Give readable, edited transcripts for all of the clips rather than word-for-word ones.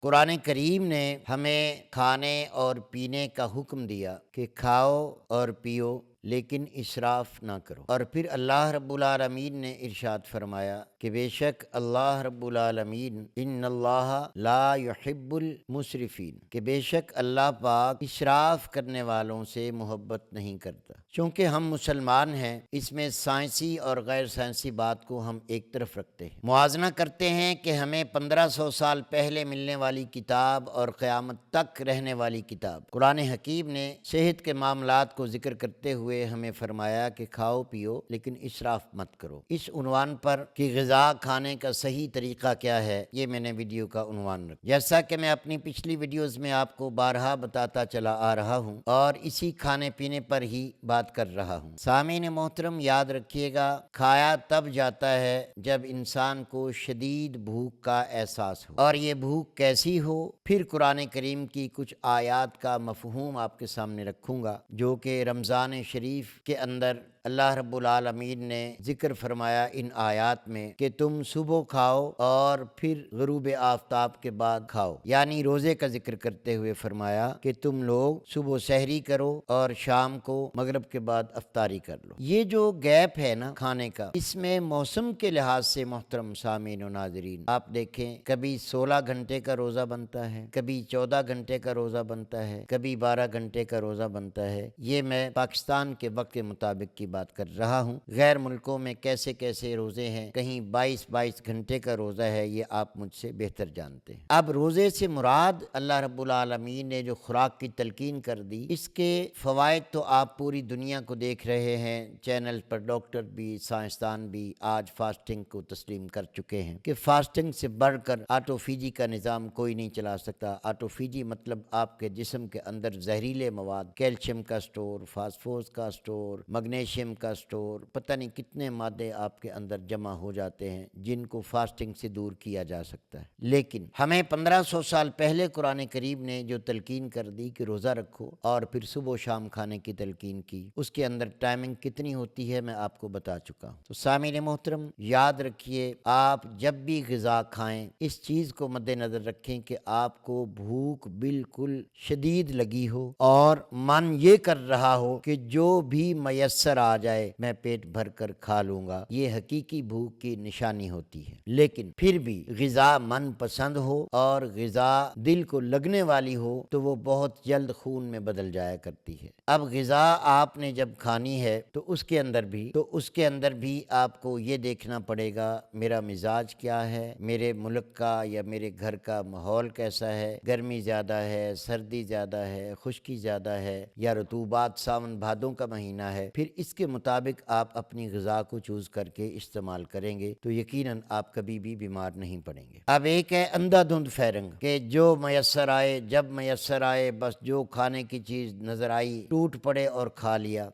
قرآن کریم نے ہمیں کھانے اور پینے کا حکم دیا کہ کھاؤ اور پیو لیکن اسراف نہ کرو، اور پھر اللہ رب العالمین نے ارشاد فرمایا کہ بے شک اللہ رب العالمین ان اللہ لا يحب المسرفین، کہ بے شک اللہ پاک اسراف کرنے والوں سے محبت نہیں کرتا۔ چونکہ ہم مسلمان ہیں، اس میں سائنسی اور غیر سائنسی بات کو ہم ایک طرف رکھتے ہیں، موازنہ کرتے ہیں کہ ہمیں 1500 سال پہلے ملنے والی کتاب اور قیامت تک رہنے والی کتاب قرآن حکیم نے صحت کے معاملات کو ذکر کرتے ہوئے ہمیں فرمایا کہ کھاؤ پیو لیکن اسراف مت کرو۔ اس عنوان پر کہ غذا کھانے کا صحیح طریقہ کیا ہے، یہ میں نے ویڈیو کا عنوان رکھا، جیسا کہ میں اپنی پچھلی ویڈیوز میں آپ کو بارہا بتاتا چلا آ رہا ہوں اور اسی کھانے پینے پر ہی بات کر رہا ہوں۔ سامعین محترم، یاد رکھیے گا، کھایا تب جاتا ہے جب انسان کو شدید بھوک کا احساس ہو، اور یہ بھوک کیسی ہو؟ پھر قرآن کریم کی کچھ آیات کا مفہوم آپ کے سامنے رکھوں گا، جو کہ رمضان شریف کے اندر اللہ رب العالمین نے ذکر فرمایا ان آیات میں کہ تم صبح کھاؤ اور پھر غروب آفتاب کے بعد کھاؤ، یعنی روزے کا ذکر کرتے ہوئے فرمایا کہ تم لوگ صبح سحری کرو اور شام کو مغرب کے بعد افطاری کر لو۔ یہ جو گیپ ہے نا کھانے کا، اس میں موسم کے لحاظ سے محترم سامعین و ناظرین آپ دیکھیں، کبھی 16 گھنٹے کا روزہ بنتا ہے، کبھی 14 گھنٹے کا روزہ بنتا ہے، کبھی 12 گھنٹے کا روزہ بنتا ہے۔ یہ میں پاکستان کے وقت کے مطابق کی بات کر رہا ہوں، غیر ملکوں میں کیسے کیسے روزے ہیں، کہیں 22 گھنٹے کا روزہ ہے، یہ آپ مجھ سے بہتر جانتے ہیں۔ اب روزے سے مراد اللہ رب العالمین نے جو خوراک کی تلقین کر دی، اس کے فوائد تو آپ پوری دنیا کو دیکھ رہے ہیں، چینل پر ڈاکٹر بھی سائنسدان بھی آج فاسٹنگ کو تسلیم کر چکے ہیں کہ فاسٹنگ سے بڑھ کر آٹوفیجی کا نظام کوئی نہیں چلا سکتا۔ آٹوفیجی مطلب آپ کے جسم کے اندر زہریلے مواد، کیلشیم کا سٹور، فاسفورس کا سٹور، میگنیشیم کا سٹور، پتہ نہیں کتنے مادے آپ کے اندر جمع ہو جاتے ہیں جن کو فاسٹنگ سے دور کیا جا سکتا ہے۔ لیکن ہمیں 1500 سال پہلے قرآن کریم نے جو تلقین کر دی کہ روزہ رکھو اور پھر صبح و شام کھانے کی تلقین کی، اس کے اندر ٹائمنگ کتنی ہوتی ہے میں آپ کو بتا چکا ہوں۔ تو سامعین محترم یاد رکھیے، آپ جب بھی غذا کھائیں اس چیز کو مد نظر رکھیں کہ آپ کو بھوک بالکل شدید لگی ہو اور من یہ کر رہا ہو کہ جو بھی میسر آ جائے میں پیٹ بھر کر کھا لوں گا، یہ حقیقی بھوک کی نشانی ہوتی ہے۔ لیکن پھر بھی غذا من پسند ہو اور غذا دل کو لگنے والی ہو تو وہ بہت جلد خون میں بدل جایا کرتی ہے۔ اب غذا آپ نے جب کھانی ہے تو اس کے اندر بھی آپ کو یہ دیکھنا پڑے گا میرا مزاج کیا ہے، میرے ملک کا یا میرے گھر کا ماحول کیسا ہے، گرمی زیادہ ہے، سردی زیادہ ہے، خشکی زیادہ ہے یا رطوبات ساون بھادوں کا مہینہ ہے، پھر اس کے مطابق آپ اپنی غذا کو چوز کر کے استعمال کریں گے تو یقیناً آپ کبھی بھی بیمار نہیں پڑیں گے۔ اب ایک ہے اندھا دھند فیرنگ کہ جو میسر آئے جب میسر آئے، بس جو کھانے کی چیز نظر آئی ٹوٹ پڑے اور کھا لیا۔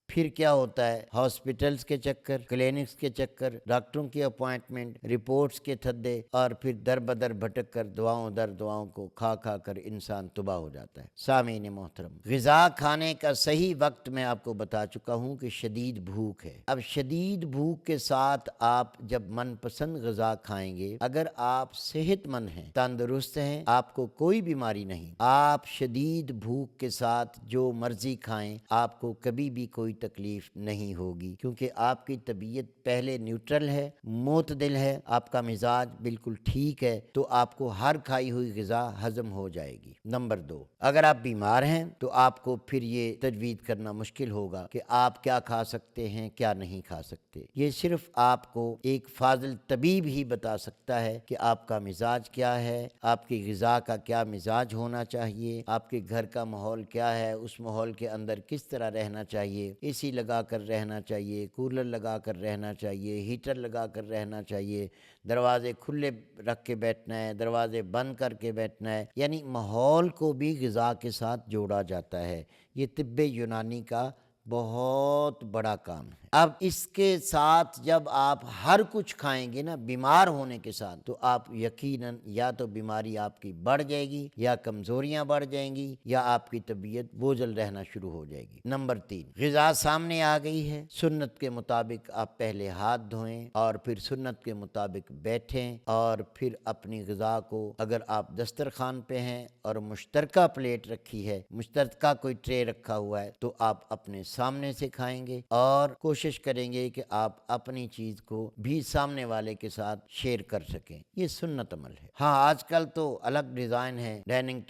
پھر کیا ہوتا ہے؟ ہاسپٹلز کے چکر، کلینکس کے چکر، ڈاکٹروں کی اپوائنٹمنٹ، رپورٹس کے تھدے، اور پھر در بدر بھٹک کر دعاؤں کو کھا کر انسان تباہ ہو جاتا ہے۔ سامعین محترم، غذا کھانے کا صحیح وقت میں آپ کو بتا چکا ہوں کہ شدید بھوک ہے۔ اب شدید بھوک کے ساتھ آپ جب من پسند غذا کھائیں گے، اگر آپ صحت مند ہیں، تندرست ہیں، آپ کو کوئی بیماری نہیں، آپ شدید بھوک کے ساتھ جو مرضی کھائیں، آپ کو کبھی بھی کوئی تکلیف نہیں ہوگی، کیونکہ آپ کی طبیعت پہلے نیوٹرل ہے، معتدل ہے، آپ کا مزاج بالکل ٹھیک ہے، تو آپ کو ہر کھائی ہوئی غذا ہضم ہو جائے گی۔ نمبر 2، اگر آپ بیمار ہیں تو آپ کو پھر یہ تجوید کرنا مشکل ہوگا کہ آپ کیا کھا سکتے ہیں کیا نہیں کھا سکتے۔ یہ صرف آپ کو ایک فاضل طبیب ہی بتا سکتا ہے کہ آپ کا مزاج کیا ہے، آپ کی غذا کا کیا مزاج ہونا چاہیے، آپ کے گھر کا ماحول کیا ہے، اس ماحول کے اندر کس طرح رہنا چاہیے، اے سی لگا کر رہنا چاہیے، کولر لگا کر رہنا چاہیے، ہیٹر لگا کر رہنا چاہیے، دروازے کھلے رکھ کے بیٹھنا ہے، دروازے بند کر کے بیٹھنا ہے، یعنی ماحول کو بھی غذا کے ساتھ جوڑا جاتا ہے۔ یہ طب یونانی کا بہت بڑا کام ہے۔ اب اس کے ساتھ جب آپ ہر کچھ کھائیں گے نا بیمار ہونے کے ساتھ، تو آپ یقیناً یا تو بیماری آپ کی بڑھ جائے گی، یا کمزوریاں بڑھ جائیں گی، یا آپ کی طبیعت بوجھل رہنا شروع ہو جائے گی۔ نمبر 3، غذا سامنے آ گئی ہے، سنت کے مطابق آپ پہلے ہاتھ دھوئیں اور پھر سنت کے مطابق بیٹھیں، اور پھر اپنی غذا کو، اگر آپ دسترخوان پہ ہیں اور مشترکہ پلیٹ رکھی ہے، مشترکہ کوئی ٹرے رکھا ہوا ہے، تو آپ اپنے سامنے سے کھائیں گے، اور کوشش کریں گے کہ آپ اپنی چیز کو بھی سامنے والے کے ساتھ شیئر کر سکیں۔ یہ سنت عمل ہے۔ ہاں آج کل تو الگ ڈیزائن ہے، ڈائننگ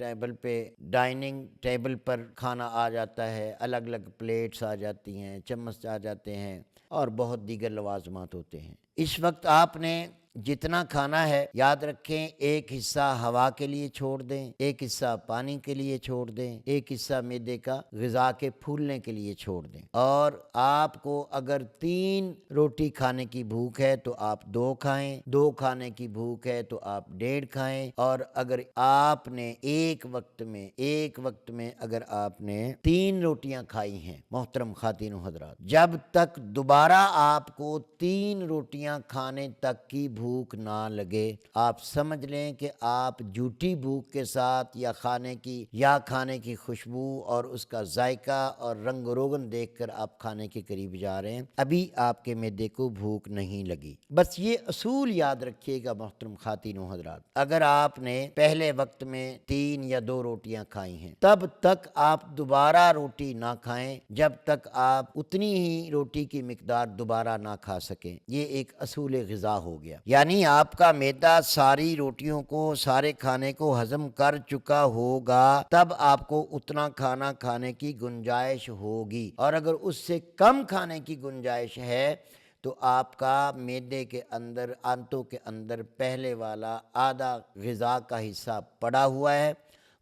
ٹیبل پر کھانا آ جاتا ہے، الگ الگ پلیٹس آ جاتی ہیں، چمچ آ جاتے ہیں، اور بہت دیگر لوازمات ہوتے ہیں۔ اس وقت آپ نے جتنا کھانا ہے، یاد رکھیں ایک حصہ ہوا کے لیے چھوڑ دیں، ایک حصہ پانی کے لیے چھوڑ دیں، ایک حصہ معدے کا غذا کے پھولنے کے لیے چھوڑ دیں۔ اور آپ کو اگر 3 روٹی کھانے کی بھوک ہے تو آپ 2 کھائیں، 2 کھانے کی بھوک ہے تو آپ 1.5 کھائیں، اور اگر آپ نے ایک وقت میں اگر آپ نے 3 روٹیاں کھائی ہیں، محترم خواتین و حضرات، جب تک دوبارہ آپ کو 3 روٹیاں کھانے تک کی بھوک نہ لگے، آپ سمجھ لیں کہ آپ جھوٹی بھوک کے ساتھ یا کھانے کی خوشبو اور اس کا ذائقہ اور رنگ و روغن دیکھ کر آپ کھانے کے قریب جا رہے ہیں، ابھی آپ کے معدے کو بھوک نہیں لگی۔ بس یہ اصول یاد رکھیے گا محترم خواتین و حضرات، اگر آپ نے پہلے وقت میں 3 یا 2 روٹیاں کھائی ہیں، تب تک آپ دوبارہ روٹی نہ کھائیں جب تک آپ اتنی ہی روٹی کی مقدار دوبارہ نہ کھا سکیں۔ یہ ایک اصول غذا ہو گیا، یعنی آپ کا معدہ ساری روٹیوں کو، سارے کھانے کو ہضم کر چکا ہوگا، تب آپ کو اتنا کھانا کھانے کی گنجائش ہوگی، اور اگر اس سے کم کھانے کی گنجائش ہے تو آپ کا معدے کے اندر، آنتوں کے اندر پہلے والا آدھا غذا کا حصہ پڑا ہوا ہے،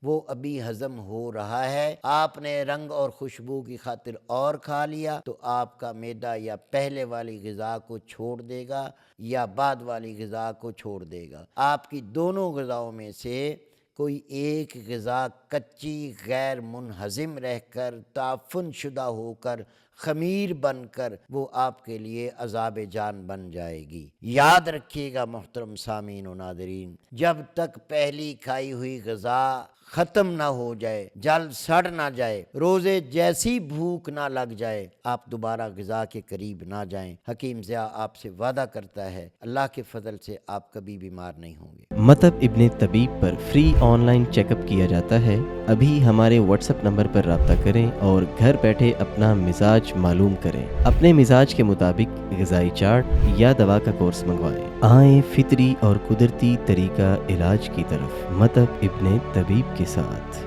وہ ابھی ہضم ہو رہا ہے۔ آپ نے رنگ اور خوشبو کی خاطر اور کھا لیا تو آپ کا معدہ یا پہلے والی غذا کو چھوڑ دے گا یا بعد والی غذا کو چھوڑ دے گا۔ آپ کی دونوں غذاؤں میں سے کوئی ایک غذا کچی، غیر منہضم رہ کر، تعفن شدہ ہو کر، خمیر بن کر، وہ آپ کے لیے عذاب جان بن جائے گی۔ یاد رکھیے گا محترم سامعین و ناظرین، جب تک پہلی کھائی ہوئی غذا ختم نہ ہو جائے، جل سڑ نہ جائے، روزے جیسی بھوک نہ لگ جائے، آپ دوبارہ غذا کے قریب نہ جائیں۔ حکیم ضیاء آپ سے وعدہ کرتا ہے اللہ کے فضل سے آپ کبھی بیمار نہیں ہوں گے۔ مطب ابن طبیب پر free online check up کیا جاتا ہے۔ ابھی ہمارے واٹس ایپ نمبر پر رابطہ کریں اور گھر بیٹھے اپنا مزاج معلوم کریں۔ اپنے مزاج کے مطابق غذائی چارٹ یا دوا کا کورس منگوائیں۔ آئیں فطری اور قدرتی طریقہ علاج کی طرف، مطب ابن طبیب کے ساتھ۔